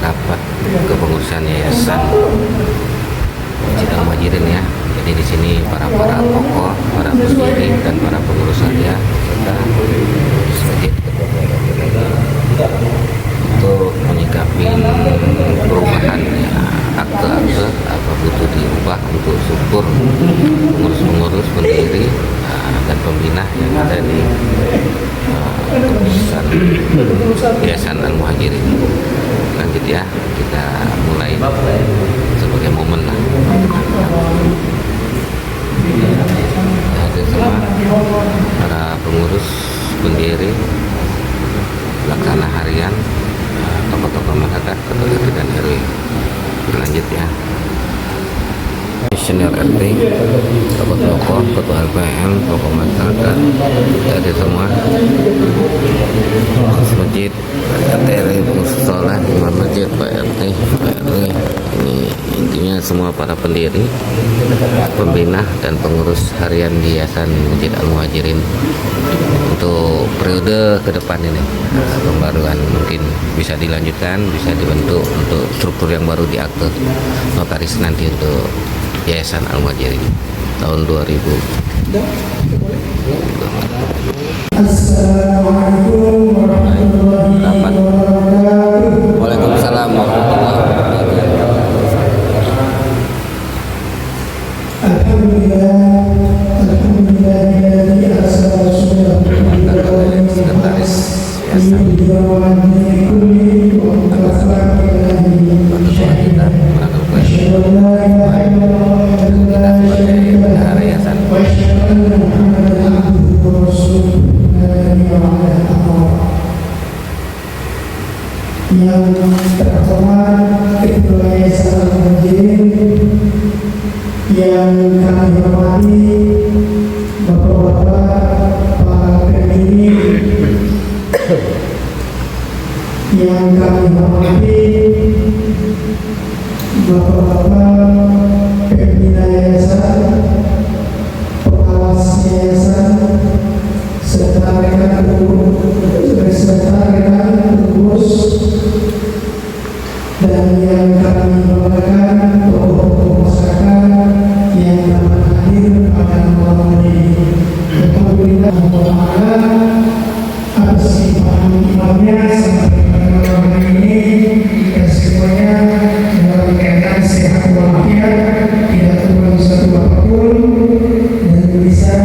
rapat kepengurusan Yayasan Masjid Al-Muhajirin ya. Jadi di sini para tokoh, para pendiri dan para pengurus harian serta masjid untuk menyikapi perubahan ya, akte-akte apa butuh diubah untuk struktur pengurus-pengurus, pendiri dan pembina yang ada di kepengurusan Yayasan Al-Muhajirin. Lanjut ya, kita mulai sebagai momen lah. Hadir semua para pengurus, pendiri, pelaksana harian, tokoh-tokoh masyarakat, ketua RT dan RW. Lanjut ya. Senior RT, tokoh-tokoh, ketua LPM, tokoh masyarakat, hadir semua. Pengurus masjid, RT RW, pengurus sekolah, imam masjid, Pak RT, Pak RW. Ini intinya semua para pendiri, pembina dan pengurus harian di Yayasan Masjid Al-Muhajirin untuk periode ke depan ini. Pembaruan mungkin bisa dilanjutkan, bisa dibentuk untuk struktur yang baru di akte notaris nanti untuk Yayasan Al-Muhajirin tahun 2000. Assalamualaikum warahmatullahi wabarakatuh. Waalaikumsalam warahmatullahi wabarakatuh. Alhamdulillah arsala rasulahu Sekretaris Yayasan yang terhormat Ketua Yayasan Al-Muhajirin, yang kami hormati Bapak-bapak para pendiri, yang kami hormati Bapak-bapak pembina yayasan, pengawas yayasan, serta rekan pengurus, dan yang kami banggakan tokoh-tokoh masyarakat yang dapat hadir pada malam ini. Alhamdulillah atas limpahan imamnya sampai pada malam ini kita semuanya dalam keadaan sehat walafiat, tidak kurang satu apapun, dan bisa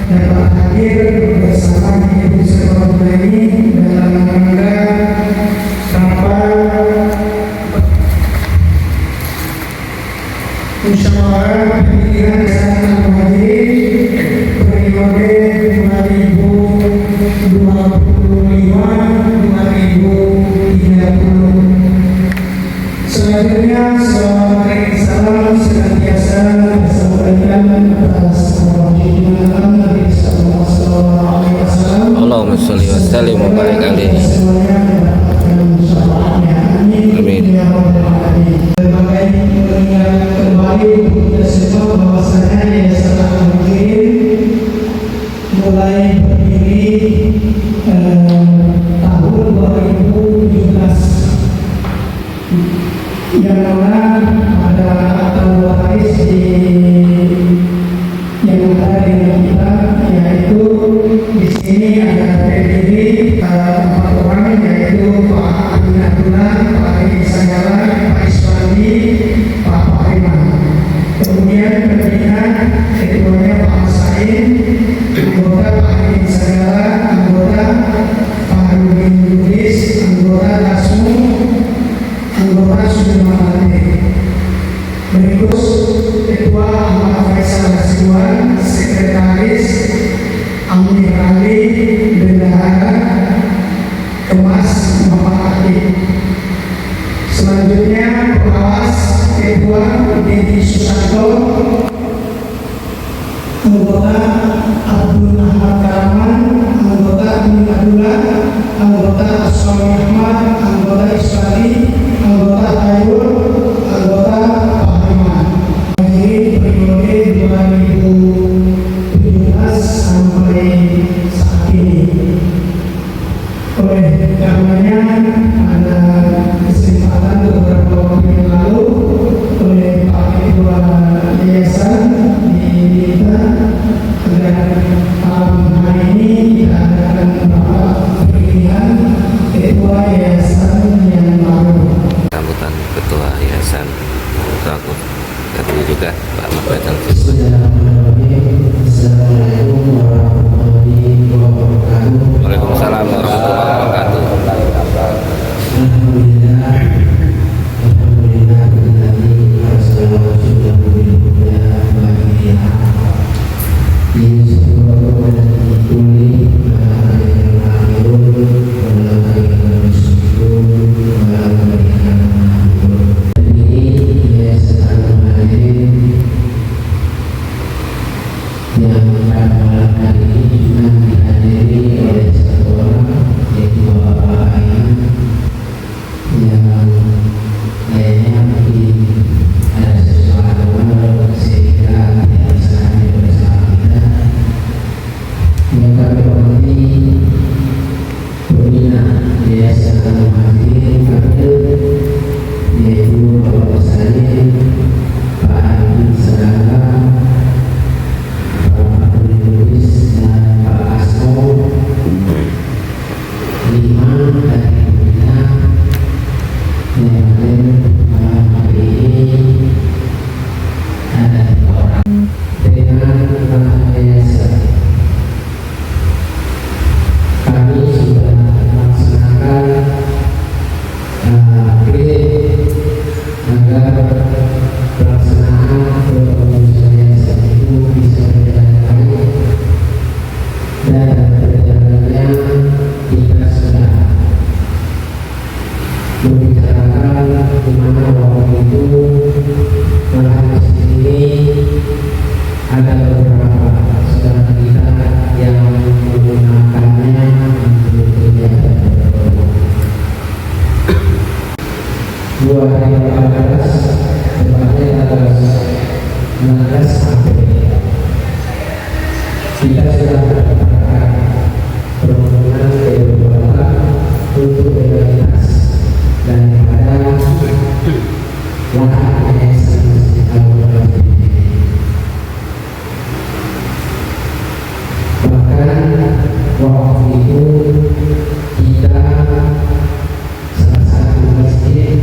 dapat hadir bersama di bersama ini dalam rangka tanpa musyawarah pendirian Yayasan Al-Muhajirin periode 2025-2030. Selanjutnya, salam senantiasa tersampaikan atas Nabi sallallahu alaihi wasallam. Allahumma sholli wa sallim wa barik alaihi. Amin. Berbagai mengingat kembali kita semua bahwasanya Yayasan Al-Muhajirin mulai berdiri tahun 2017, yang mana ada notaris yang ada dengan kita, yaitu di sini ada pendiri malam hari ini kita akan Bapak pemilihan Ketua Yayasan yang baru. Sambutan Ketua Yayasan selaku tadi juga Pak Ahmad Faisal. Waalaikumsalam warahmatullahi wabarakatuh. yang pada malam hari ini juga dihadiri oleh satu orang, yaitu Bapak Ayman, yang lainnya mungkin ada sesuatu sehingga tidak bisa hadir bersama kita. Yang kami hormati pembina Yayasan Al-Muhajirin Fadil, yaitu Bapak Salim, Pak Andi Sagala, dan Pak Asmo, 5 dari pembina yang hadir malam hari ini ada 3 orang dengan yayasan. Kami sudah melaksanakan kredit agar pelaksanaan kepengurusan yayasan itu bisa berjalan baik, dan perjalanannya kita sudah membicarakan di mana waktu itu lahan masjid ini ada beberapa saudara kita yang menggunakannya untuk kegiatan berburu. 2018 tepatnya tanggal 19 April kita sudah mendapatkan permohonan kedua untuk legalitas daripada lahan yayasan Masjid Al-Muhajirin ini. Bahkan waktu itu kita salah satu masjid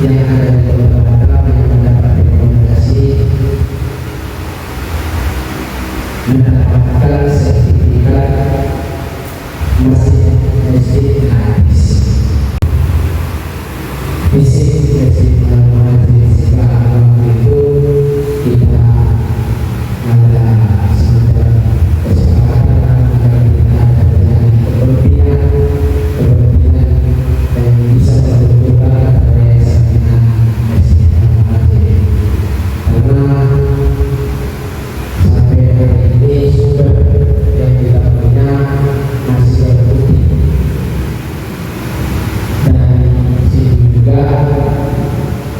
yang ada di Kota Batam yang mendapat rekomendasi mendapatkan sertifikat masjid hadis. Fisik Masjid Al-Muhajirin Sibah itu kita ada semacam kesepakatan agar kita terjadi kepemimpinan yang bisa berhubungan pada yayasan Masjid Al-Muhajirin, karena sampai hari ini sumber yang kita punya masih berputih. Dan sini juga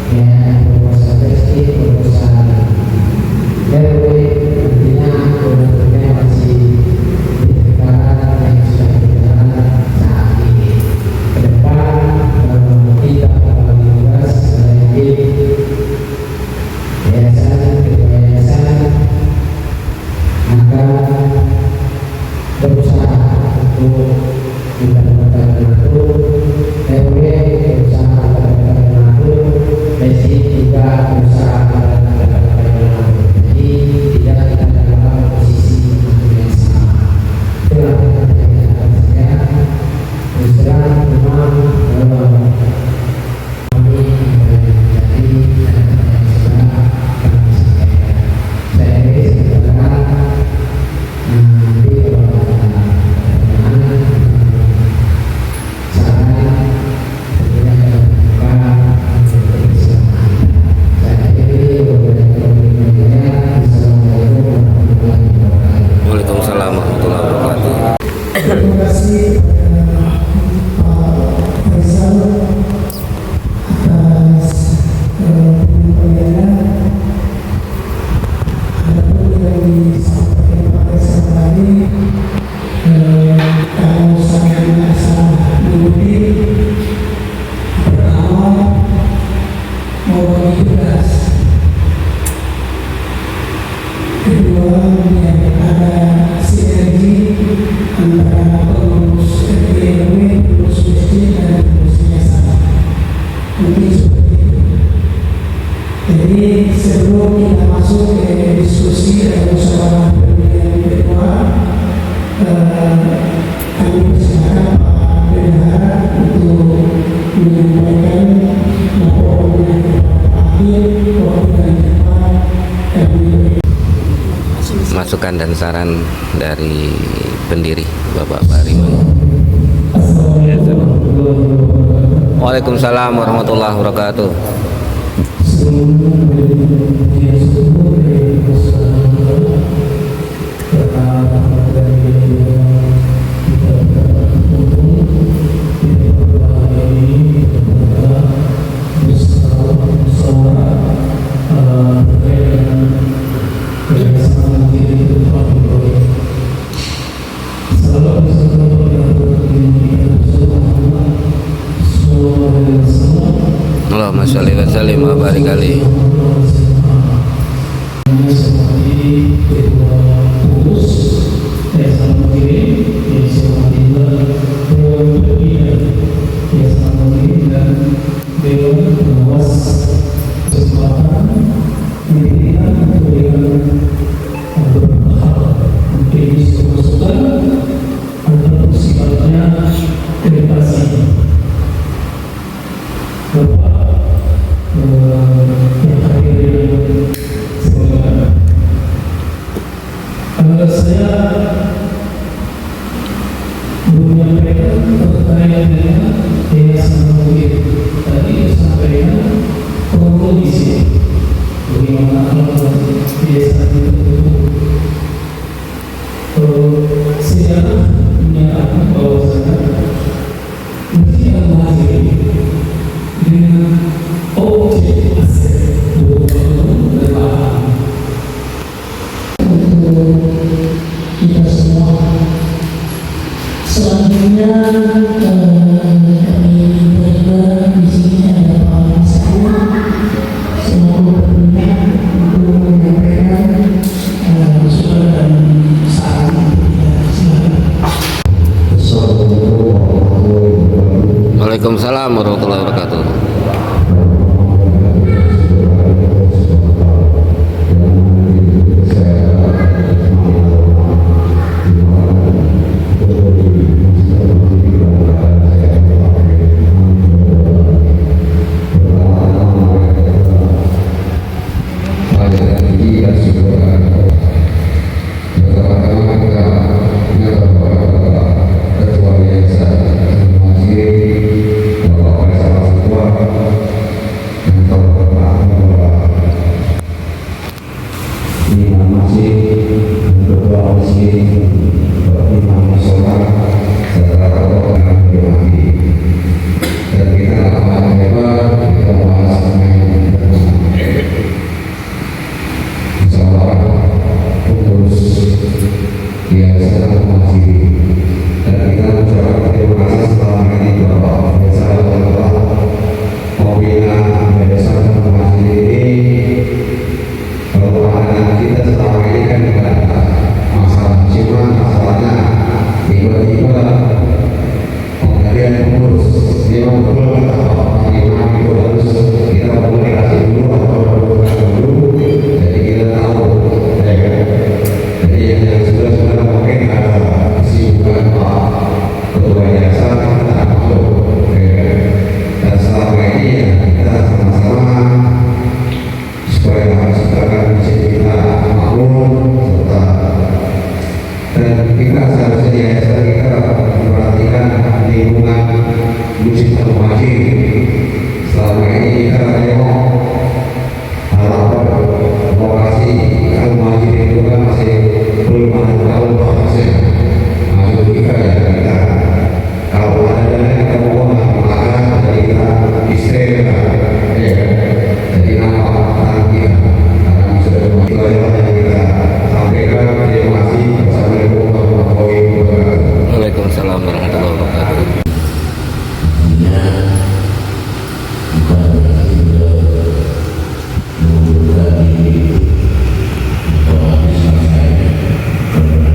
ya proposal testing, proposal RW, artinya benar-benar masih berdekatan yang sudah berjalan saat ini. Ke depan kita kembali tugas sebagai yayasan, ketua yayasan akan berusaha untuk mendapatkan mengatur RW, berusaha mendapatkan mengatur Messi, juga berusaha mendapatkan mengatur. Jadi tidak kita dalam posisi yang sama. Itulah pertanyaan saya. Terus terang memang kami menjadi dan kami sampaikan. Saya ini sebenarnya nanti kalau ada pertanyaan saya tidak akan membuka untuk bersama. Saya ini beberapa media. Assalamualaikum warahmatullahi wabarakatuh. Waalaikumsalam warahmatullahi wabarakatuh. Terima kasih Pak Faisal atas penyampaian. Adapun yang disampaikan Pak Faisal tadi, kalau saya tidak salah mengutip, pertama mau bagi tugas, kedua yang ada dan saran dari pendiri Bapak Bariman. Waalaikumsalam warahmatullahi wabarakatuh. Allahumma sholli wa sallim wa barik alaihi. Saya menyampaikan pertanyaan dengan Yayasan Mungkin tadi disampaikan kondisi bagaimana yayasan itu sejarah menyatakan bahwasanya mesti al-Mahir dengan objek aset betul-betul berlahan kita semua. Selanjutnya kami berdua di sini ada Pak Mas'ud, semoga berminat untuk menyampaikan masukan dan saran. Waalaikumsalam warahmatullahi wabarakatuh. Waalaikumsalam warahmatullahi wabarakatuh. Bukan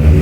di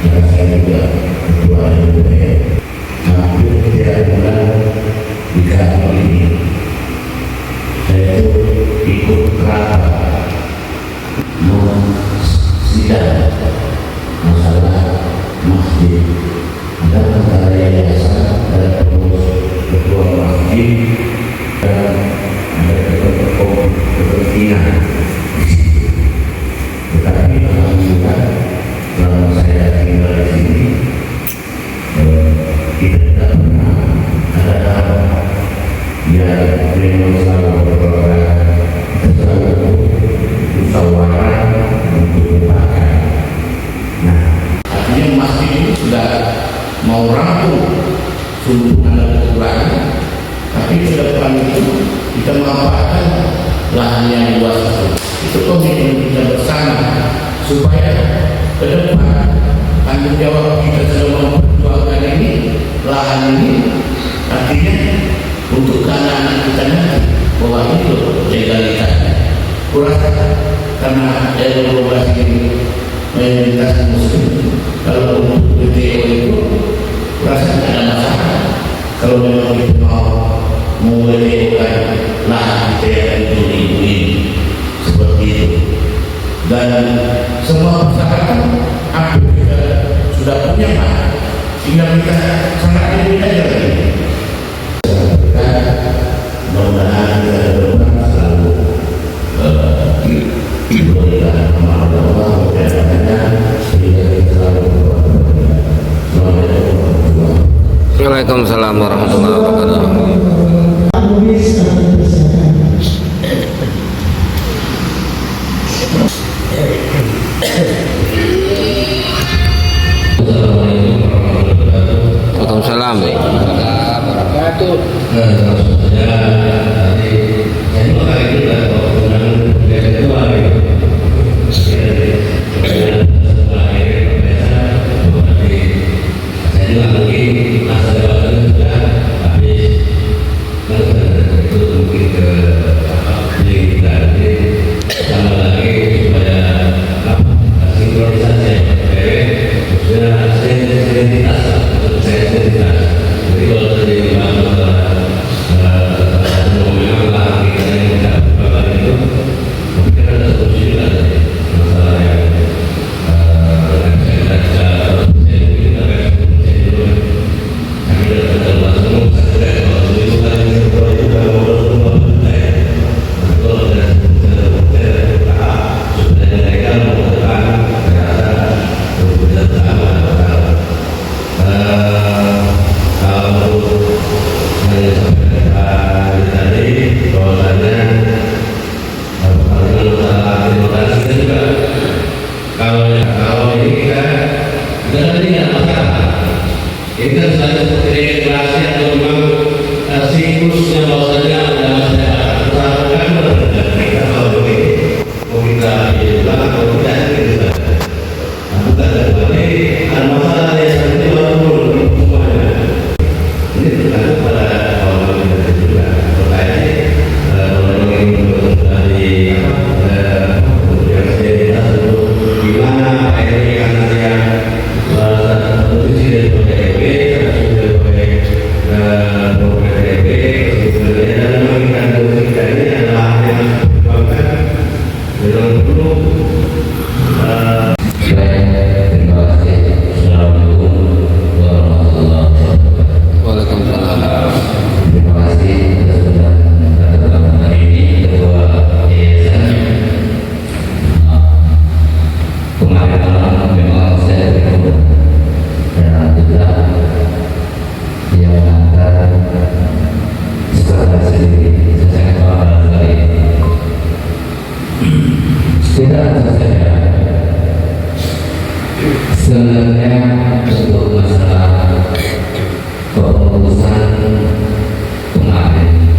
dan saya juga ketua RW. Hampir setiap bulan di kantor ini saya itu ikut rapat sidang masalah masjid. Ada antara yayasan, ada pengurus ketua masjid, dan ada ketua kepentingan di situ. Tetapi alhamdulillah selama saya tinggal di sini tidak pernah ada hal yang memang selalu berperan, selalu musyawarah untuk dipakai. Nah, artinya masjid ini sudah mau rampung sungguh ada kekurangan, tapi ke depan itu kita memanfaatkan lahan yang luas itu komitmen kita bersama supaya ke depan tanggung jawab kita sudah memperjuangkan ini lahan ini artinya untuk anak-anak kita nanti bahwa itu legalitasnya kurasa karena globalisasi ini mayoritas muslim. Kalau untuk BTO itu kurasa tidak ada masalah. Kalau memang kita mau BTO-kan lahan kita untuk ibu ini seperti itu. Dan semua masyarakat hampir kita sudah punya lahan, tinggal kita sangat lebih aja lagi. Mudah-mudahan kita berdoa selalu diberikan amal Allah dan sehingga kita selalu berdoa. Waalaikumsalam warahmatullahi wabarakatuh. Waalaikumsalam. Sebenarnya untuk masalah kepengurusan kemarin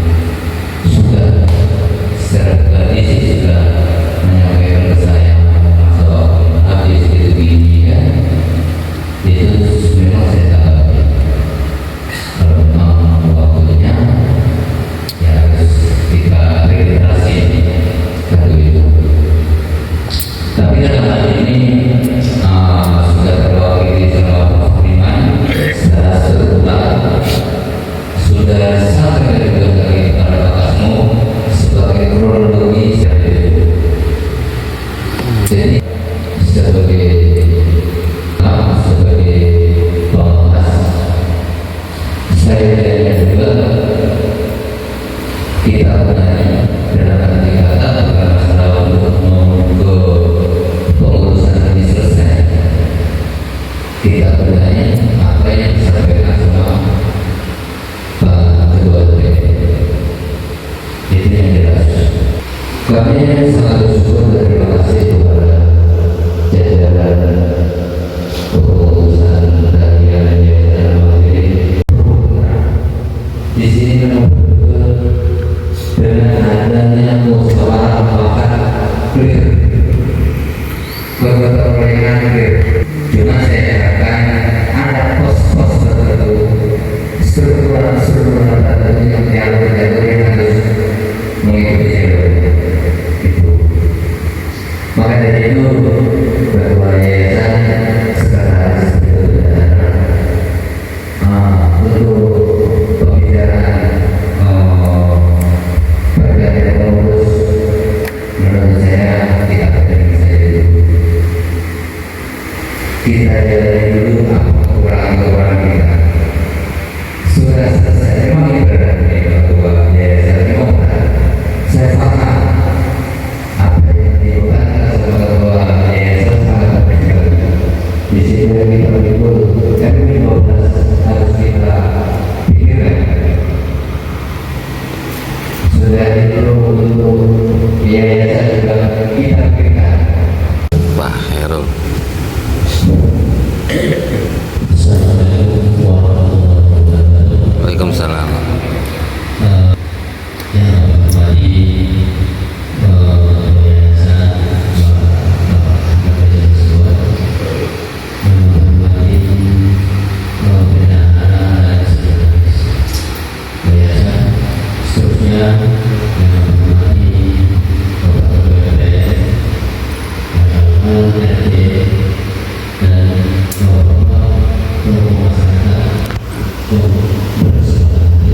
sudah secara tradisi sudah menyampaikan ke saya masalah habis itu begini ya, itu memang saya tahu kalau memang waktunya ya harus kita regenerasi kalau itu. Tapi dalam hal ini sudah terwakili mengalir. Cuma saya katakan ada pos-pos tertentu, struktural tertentu yang jalur-jalur yang harus mengikuti jalur itu. Maka dari itu ketua yayasan sekretaris itu untuk pembicaraan pergantian pengurus, menurut saya kita berjalan saja dulu. Kita jalani dulu apa kekurangan-kekurangan kita. Sudah selesai, memang ini berat nih ketua yayasan, memang berat. Saya paham apa yang dilakukan sama ketua yayasan sangat berat. Di situ yang kita pikul, tapi 15 harus kita pikirkan. Sudah itu untuk yayasan juga kita pikirkan. Pak Herul. Assalamualaikum warahmatullahi wabarakatuh. Waalaikumsalam. Yang kembali yayasan Bapak semua menghormati bendahara dan sekretaris yayasan, seterusnya yang menghormati Bapak Ketua RT dan Bapak tokoh masyarakat untuk bersama di dalam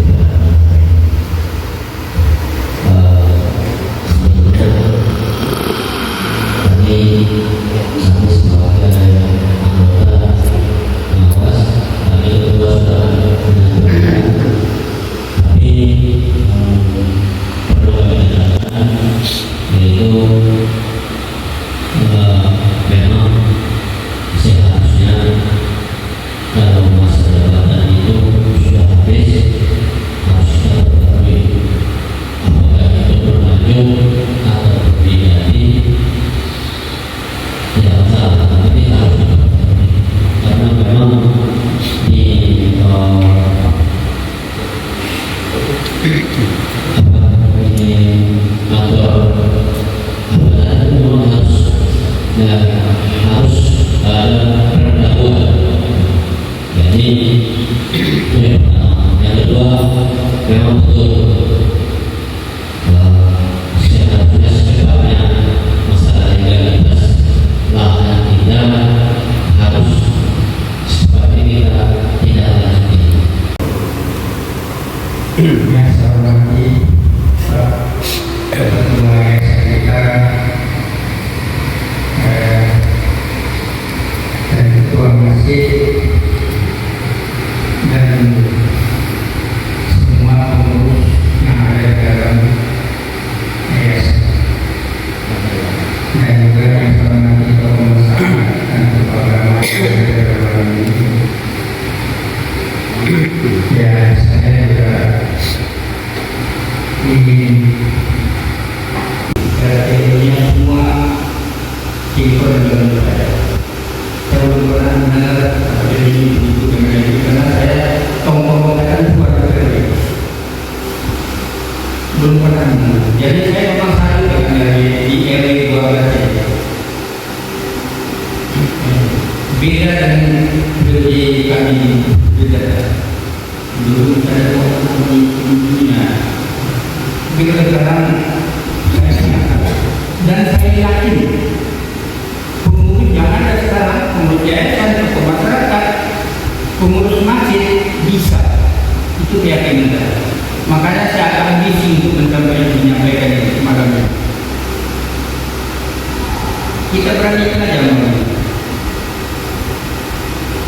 kami sebagai anggota pengawas, kami berdua sudah menyampaikan, tapi perlu kami jelaskan, yaitu memang seharusnya kalau masa jabatan itu sudah habis, harus kita ketahui apakah itu berlanjut atau berganti. Tidak masalah, tapi harus diketahui karena memang di kantor apalagi memang harus ada pendahuluan. Jadi itu yang pertama. Yang kedua, memang betul seharusnya secepatnya masalah legalitas lahan kita harus secepatnya kita tidak lanjuti. Yang saya hormati ketua yayasan kita dan ketua masjid dan semua pengurus yang ada dalam yayasan, dan juga yang saya hormati tokoh masyarakat dan tokoh agama yang ada dalam ini. Ya, saya juga ingin ini semua diperlukan. Saya belum pernah mendengar ini itu dengan ini karena saya tongkrongan keluarga kerja. Belum pernah mendengar. Jadi saya memang satu dengan di RW 12 ini. Beda dengan di kami beda. Dulu saya orang di dunia. Bila sekarang dan saya yakin pengurus yang ada sekarang, pengurus yayasan, tokoh masyarakat, pengurus masjid bisa, itu keyakinan saya. Makanya saya akan ambisi untuk menyampaikan ini malam ini. Kita beranikan aja malam ini.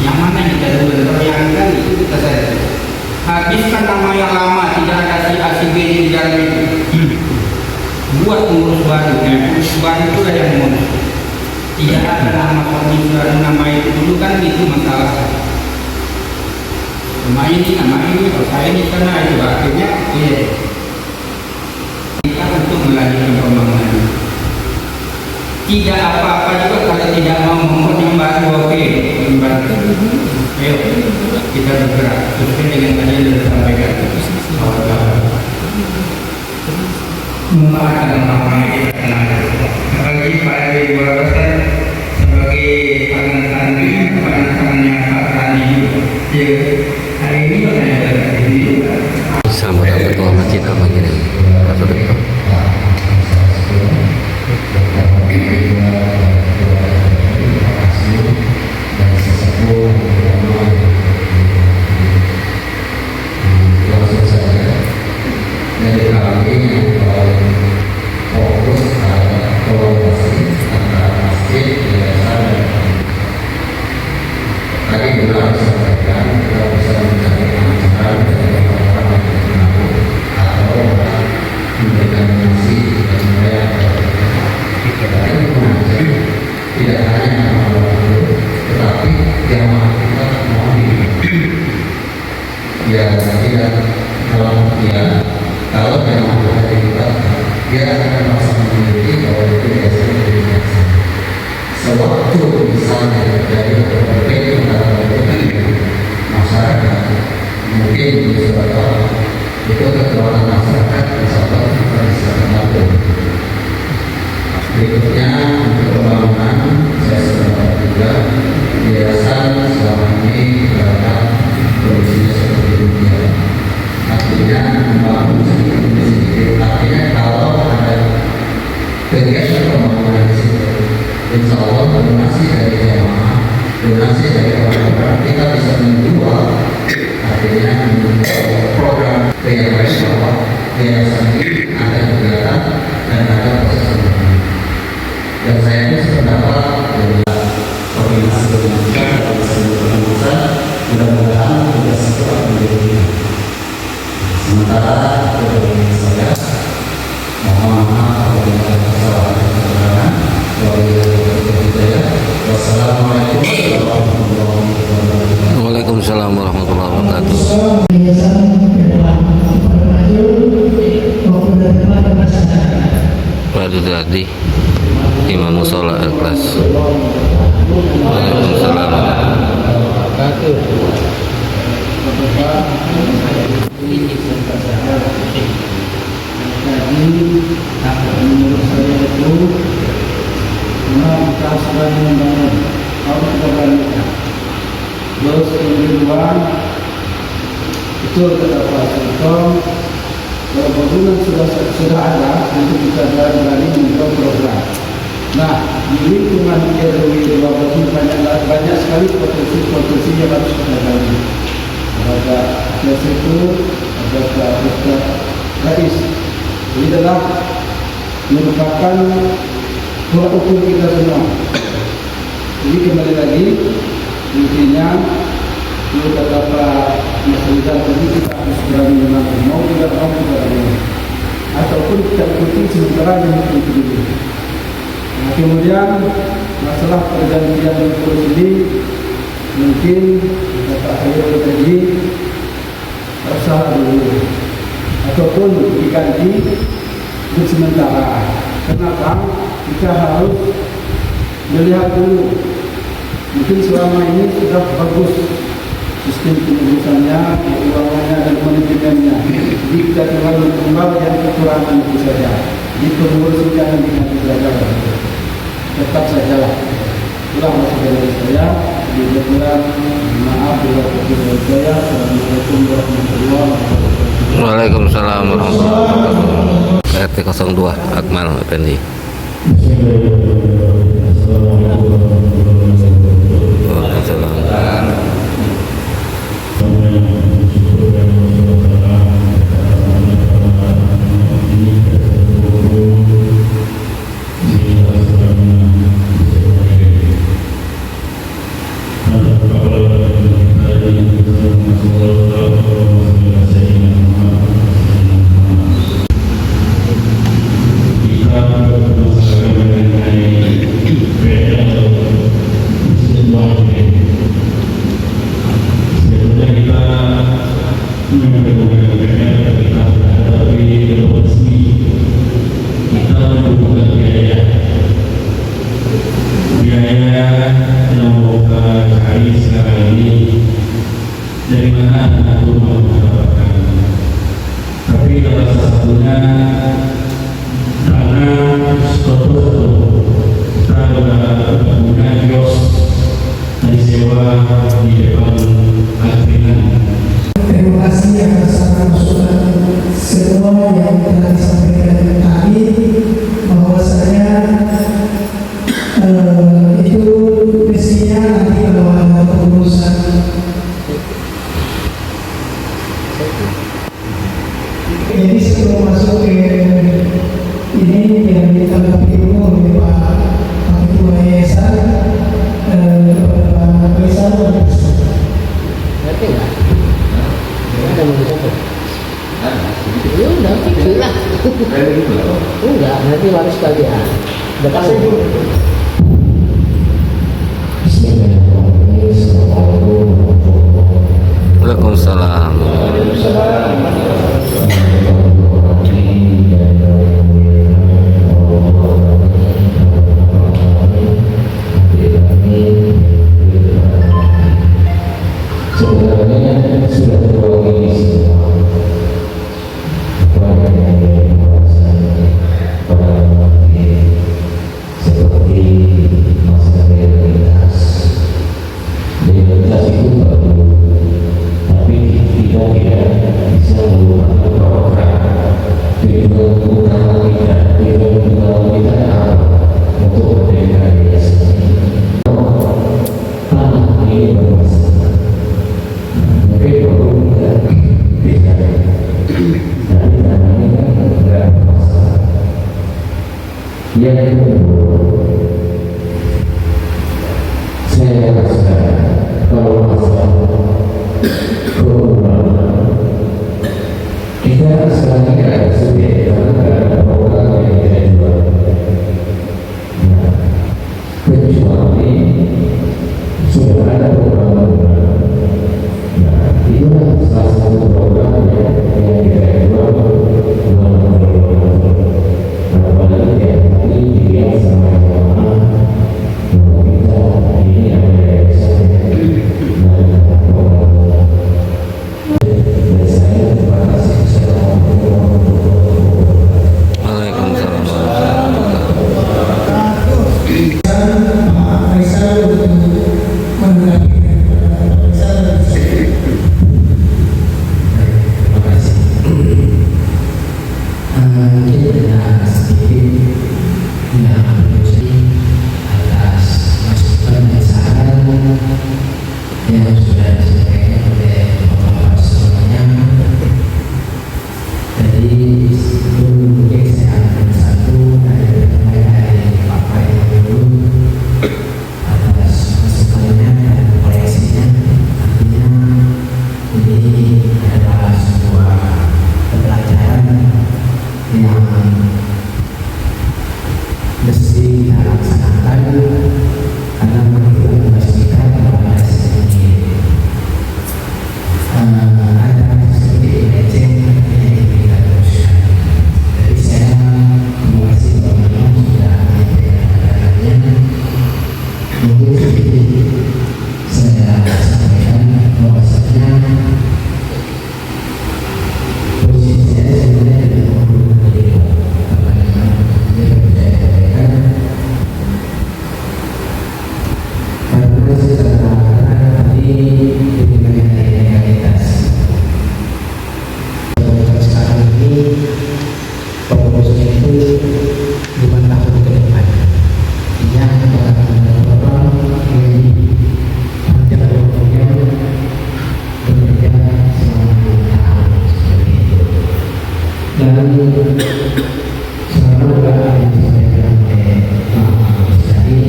Yang mana yang kita beranikan itu kita saja. Habiskan nama yang lama, tidak ada si A, si B di dalam itu. Buat pengurus baru, pengurus baru itulah yang mengurus. Tidak ada nama komisioner, nama itu dulu kan itu masalah. Nama ini, kalau saya ini karena itu akhirnya kita untuk melanjutkan pembangunan. Tidak apa-apa juga kalau tidak mau membuat yang baru, oke, membantu. Ayo kita bergerak sesuai dengan tadi yang sudah disampaikan. Memaafkan orang-orang yang kita kenal. Apalagi Pak RW 12 sebagai panas-panasnya Pak Tani ya hari ini Sambut ketua masjid apa gini? Pak Sudipto. Dari kami yang paling fokus adalah kolaborasi antara masjid, yayasan, dan tadi benar disampaikan kita bisa mencari acara dari orang-orang yang berpengaruh atau memberikan donasi dan membayar dari mengajar tidak hanya orang-orang itu tetapi jamaah kita mohon ya tidak dalam artian kalau memang ada dilibatkan, dia akan merasa memiliki bahwa itu biasanya menjadi biasa. Sewaktu misalnya terjadi konflik antara masyarakat, mungkin di suatu itu kekuatan masyarakat misalkan kita bisa mengatur. Berikutnya untuk pembangunan saya sudah juga yayasan selama ini berada kondisinya seperti demikian. Artinya membangun sedikit. Artinya kalau ada kegiatan pembangunan di situ, insya Allah donasi dari jamaah, donasi dari orang-orang kita bisa menjual. Artinya menjual program yang lain bahwa yayasan ini ada kegiatan dan ada proses pembangunan. Dan saya ini sependapat dengan koordinasi dengan kita dalam seluruh pengurusan, mudah-mudahan juga segera menjadi. Sementara dari saya mohon maaf apabila ada kesalahan kekurangan. Wassalamualaikum warahmatullahi wabarakatuh. Waalaikumsalam warahmatullahi wabarakatuh. Pak Dudradi, Imam Musola Al-Ikhlas. Waalaikumsalam. Jadi, menurut saya itu memang kita sebagai membangun harus kita beranikan. Terus yang kedua, itu kata Pak Sudipto, kalau bangunan sudah ada, nanti kita berani membuat program. Nah, di lingkungan RW 12 ini banyak sekali potensi yang harus kita gali. Ada itu, ada Ustaz Rais. Ini adalah merupakan tolak ukur kita semua. Jadi kembali lagi, intinya itu kata Pak Maslidan tadi, kita harus berani menang, mau tidak mau kita berani, ataupun kita ikuti sementara yang itu dulu. Nah, kemudian masalah perjanjian ukur ini mungkin kata saya tadi tersalah dulu, ataupun diganti untuk sementara. Kenapa? Kita harus melihat dulu. Mungkin selama ini sudah bagus sistem pengurusannya, keuangannya dan manajemennya. Jadi kita tinggal menambah yang kekurangan itu saja. Di pengurus jangan diganti saja. Tetap sajalah. Itulah maksud dari saya. Dibuat maaf bila kekurangan saya. Assalamualaikum warahmatullahi wabarakatuh. Waalaikumsalam warahmatullahi wabarakatuh. RT 02 Akmal Effendi. Waalaikumsalam. Dari mana aku mau mendapatkan? Tapi salah satunya karena suatu kita berguna kios di depan Alfinan. Terima kasih atas masukan semua yang telah disampaikan tadi, bahwasanya itu mestinya nanti kalau ada pengurusan jadi sebelum masuk ke ini yang ditanggapi dulu oleh Pak Ketua Yayasan Pak Faisal. Ngerti nggak? Ada mau dicampur? Ya udah, gitu lah. Enggak, nanti harus sekalian. Depan dulu. Waalaikumsalam. Sebenarnya sudah terwakili semua apa yang pada seperti masalah realitas itu baru, tapi kita tidak bisa menggunakan program. Tujuan utama kita apa untuk merdeka yayasan ini? Tanah ini bermasalah. Mungkin baru kita bisa, tapi tanah ini kan tidak bermasalah. Yang kedua, saya rasakan kalau masalah keuangan kita sekarang ini agak sulit karena tidak ada program yang kita jual. Nah, kecuali sudah ada program. Nah, itulah salah satu program yang kita jual. Apalagi yang tadi dia sama jamaah kita ini ada yayasan dan saya terima kasih. Waalaikumsalam. Pak Faisal untuk menanggapi. Terima kasih. Mungkin ada sedikit yang menjadi atas masukan dan saran yang sudah disampaikan oleh Bapak semuanya. Jadi itu mungkin saya ambil satu dari Pak Faisal dulu atas masukannya dan koreksinya. Artinya ini adalah sebuah pembelajaran yang mesti kita laksanakan karena menurut tugas kita kepada sendiri. Ada sedikit leceh yang kita teruskan. Jadi saya terima kasih teman-teman sudah menyampaikan pandangannya. Mungkin sedikit saya sampaikan bahwasanya posisi saya sebenarnya tidak perlu menjadi bagaimana saya sampaikan karena secara tadi dengan realitas sekarang ini fokusnya itu 5 tahun ke depan yang orang yang tidak bekerja selama 5 tahun seperti itu. Dan sekarang juga yang disampaikan oleh Pak tadi,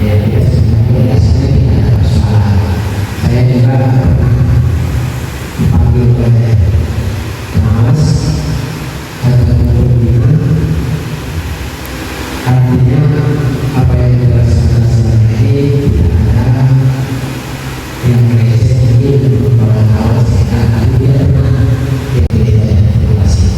ya kita sebenarnya biasanya tidak ada masalah. Saya juga pernah dipanggil oleh Mas atau pembina. Artinya apa yang dilaksanakan selama ini tidak ada yang meleset ini untuk para kawan kita, tapi dia pernah terima kasih.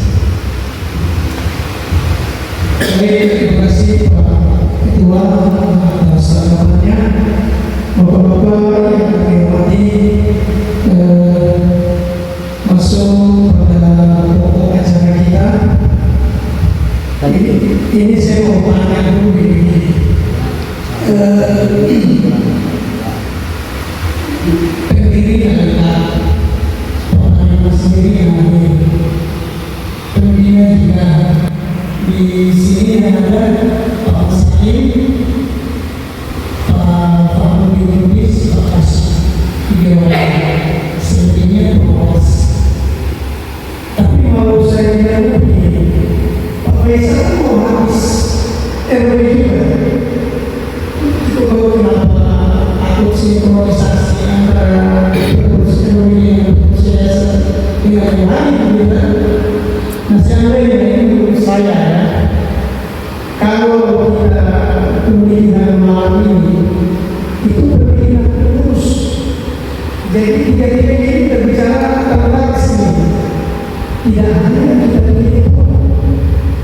sederhananya kita ini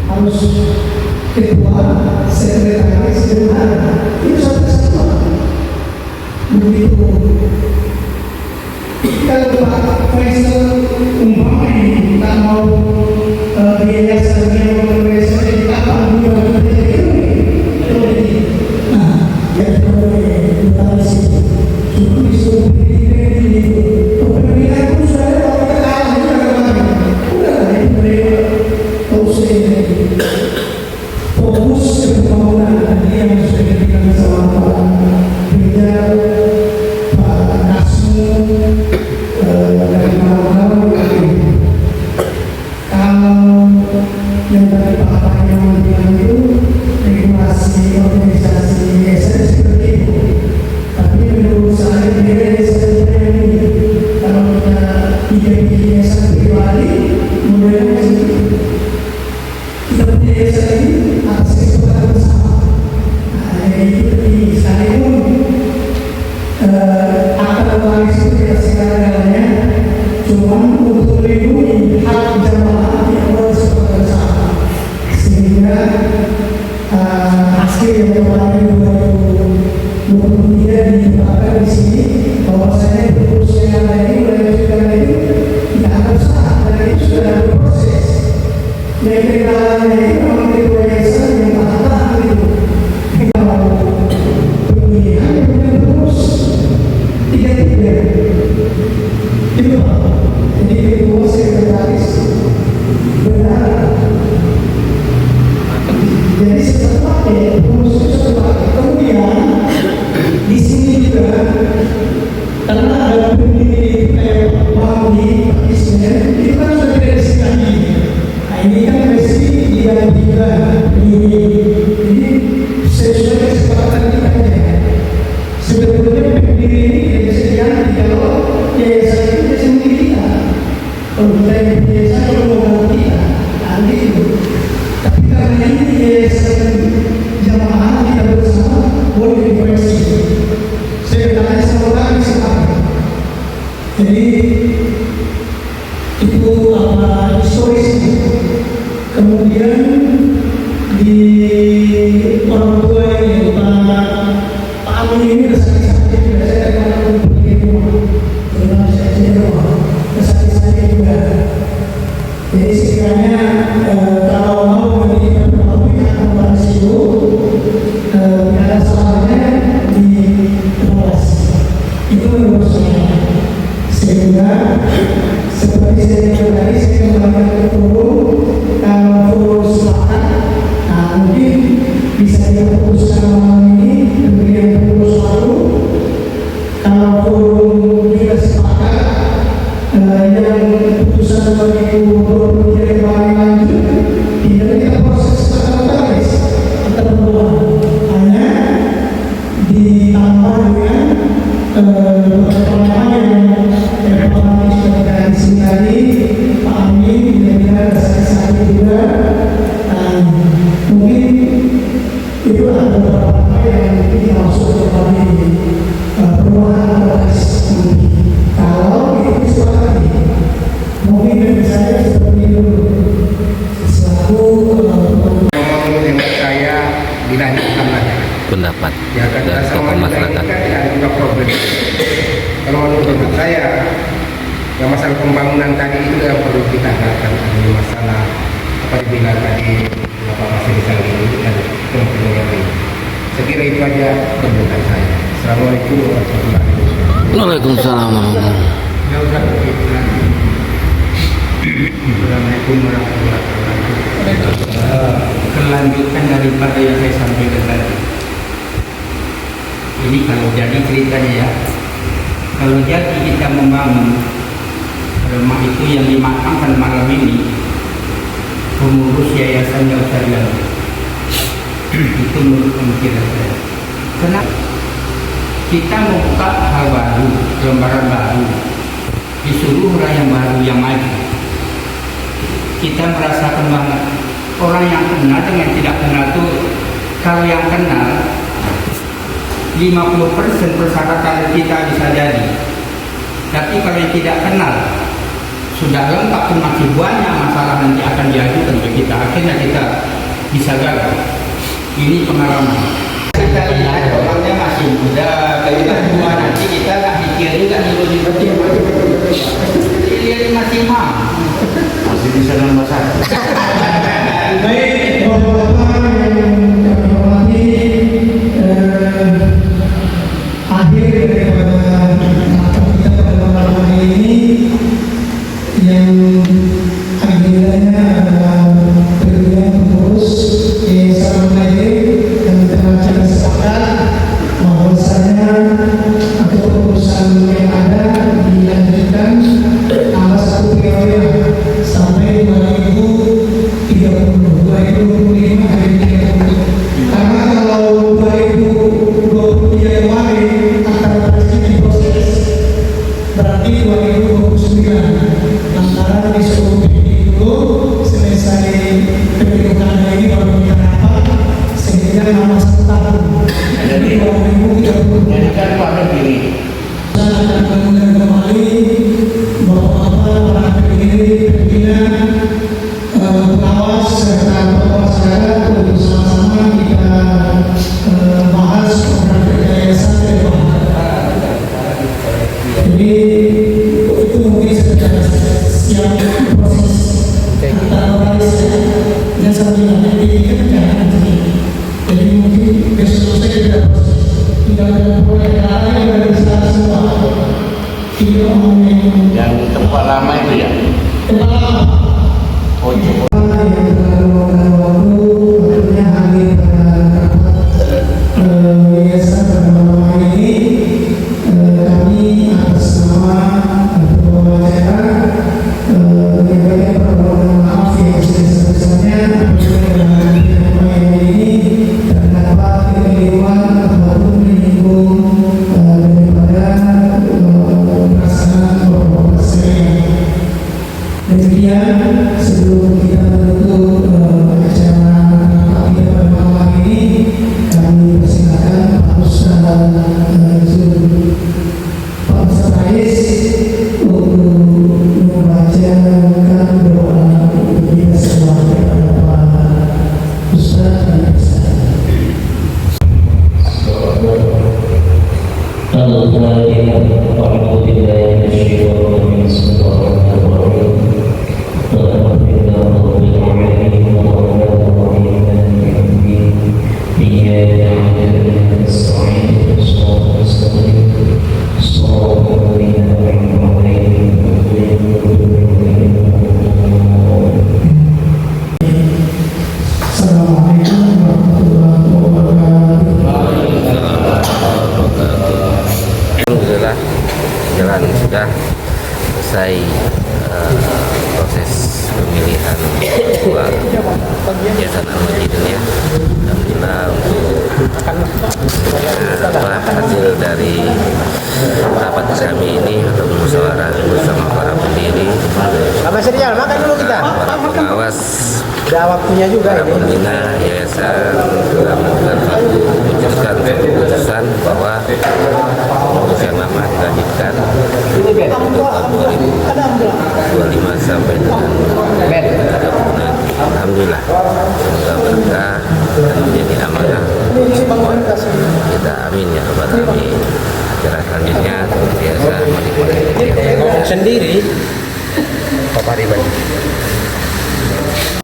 harus ketua, sekretaris, bendahara. Itu satu-satu. Begitu. Kalau Pak Faisal umpama ini tak mau biaya sebagai profesor di kapal juga ya kalau sih cuma disuruh ini pemilihan pun sudah ada kalah udah mereka fokus ke pembangunan tadi yang sudah diberikan sama Pak Rijal, Pak Nasmu dari Marokko. Kalau yang tadi Pak yang bilang itu regulasi organisasi yayasan seperti itu, tapi menurut saya yayasan ini kalau kita bikin yayasan pribadi modelnya seperti kita punya yayasan ini atas kesepakatan bersama. Itu sekalipun akar waris itu tidak segala-galanya, cuma untuk melindungi hak jamaah yang bersepakatan bersama, sehingga hasil yang kemarin 2023 ditetapkan di sini bahwasanya perusahaan yang lain melanjutkan itu tidak akan sah dan itu sudah berproses. Yang kendalanya itu memang ketua yayasan yang tahan itu. Kalau pemilihan yang terus 3-3 itu jadi ketua sekretaris bendahara. Jadi setelah kemudian di sini juga karena ada pendiri Mahdi Ismail itu kan sudah tidak disegani. Nah ini kan mesti diganti juga. Jadi sesuai kesepakatan kita aja. Sebetulnya pendiri ini tidak bisa diganti kalau yayasan itu bisa sendiri kita. Kalau kita yang yayasan kalau mau ganti kita, nanti itu. Tapi karena ini yayasan jamaah kita bersama boleh dikoreksi. Saya bertanya sama kami sekarang. Jadi itu apa historis. Kemudian di orang tua ini Pak Amin ini sakit-sakit juga. Saya akan pergi ke rumah. Karena saya di rumah sakit-sakit juga. Jadi sekiranya kalau mau memberikan topik atau bahas itu tidak ada salahnya di kelas itu menurut saya, sehingga seperti saya bilang tadi saya kembalikan ke forum. Kalau forum sepakat, mungkin bisa diputuskan malam ini kemudian forum suatu. Kalau forum juga sepakat yang keputusan 2023 kemarin lanjut, tidak kita proses sekretaris atau pembuat, hanya ditambah dengan pengalaman yang pengalaman sudah kita di sini tadi, Pak Amin bila-bila sakit-sakit juga, mungkin itu ada beberapa hal yang kita masuk ke dalam perubahan kalau itu disepakati. Mungkin dari saya seperti itu selaku yang saya dilanjutkan lagi pendapat ya kan dari tokoh sama masyarakat. tidak ada juga problem. Kalau menurut saya yang masalah pembangunan tadi itu yang perlu kita harapkan, ada masalah apa dibilang tadi apa fasilitas ini dan kemudian yang lain. Saya kira itu aja pendapat saya. Assalamualaikum warahmatullahi wabarakatuh. Waalaikumsalam warahmatullahi Assalamualaikum warahmatullahi wabarakatuh. Kelanjutan daripada yang saya sampaikan tadi. Ini kalau jadi ceritanya ya, kalau jadi kita membangun rumah itu yang dimakamkan malam ini, pengurus yayasan yang saya itu menurut pemikiran saya. Kenapa? Kita membuka hal baru, lembaran baru, disuruh orang yang baru yang maju. Kita merasakan banget orang yang kenal dengan tidak kenal itu, kalau yang kenal 50% persyaratan kita bisa jadi, tapi kalau yang tidak kenal sudah lengkap pun masih banyak masalah nanti akan diajukan ke kita, akhirnya kita bisa gagal. Ini pengalaman. Kita lihat orangnya masih muda, kalau tua nanti kita nggak mikir juga nih dia masih Masih bisa dalam bahasa. Baik, Bapak-Bapak yang kami hormati, akhir daripada rapat kita pada malam hari ini yang agendanya adalah pemilihan pengurus Yayasan Al-Khair yang telah sepakat bahwasanya atau pengurusan yang ada dilanjutkan tanggal 1 Februari sampai 2025 hari 30. Karena kalau 2023 Januari antara presiden proses berarti 2029 antara disuruh dulu selesai pemilihan ini baru kita rapat sehingga nama setahun jadi 2030 Jadi kan Pak Menteri, dan akan mengundang kembali bapak-bapak para pendiri pimpinan pengawas serta bapak saudara untuk sama-sama kita bahas program kerja yayasan ke depan. Jadi itu mungkin secara siap proses antara barisan dan sambil nanti kan jangan nanti. Jadi mungkin besok saya tidak proses tidak ada proyek lain yang bisa semua. Tidak ngomongin yang tempat lama itu ya. tempat lama. Oh, Yang terlalu waktunya hadir pada yayasan pada malam hari ini. Kami atas nama ketua acara menyampaikan permohonan maaf yang sebesar-besarnya apabila dalam ini terdapat kekeliruan atau menyinggung daripada pelaksanaan beberapa saya. Demikian sebelum kita menutup acara kita pada malam hari ini, kami persilakan Pak Ustaz Zul Pak Ustaz Rais untuk membacakan doa kita semua kepada Pak Ustaz dan Ustaz. Assalamualaikum warahmatullahi wabarakatuh. Alhamdulillah jalan sudah selesai proses pemilihan ketua Yayasan Al-Majid ini ya. Alhamdulillah untuk hasil dari rapat kami ini atau musyawarah bersama para pendiri, Sama serial, makan dulu kita. para pengawas, Udah waktunya juga para ini. pembina yayasan telah melakukan satu putuskan keputusan bahwa urusan nama dilanjutkan untuk tahun 2025 sampai dengan 2030 nanti. Alhamdulillah, semoga berkah dan menjadi amanah untuk semua. Kita amin ya rabbal alamin. Acara selanjutnya biasa menikmati Sendiri. Bapak Riban.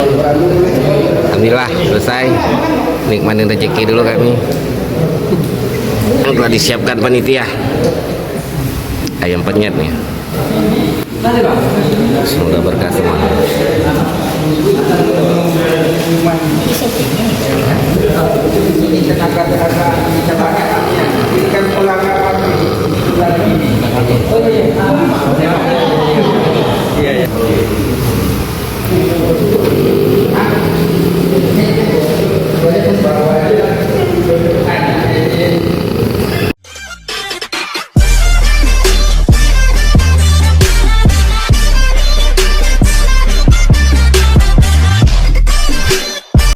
Alhamdulillah selesai, nikmatin rezeki dulu kami. Telah disiapkan panitia ayam penyet nih. Semoga berkah semua. Ini tenaga-tenaga bisa banyak, berikan pulang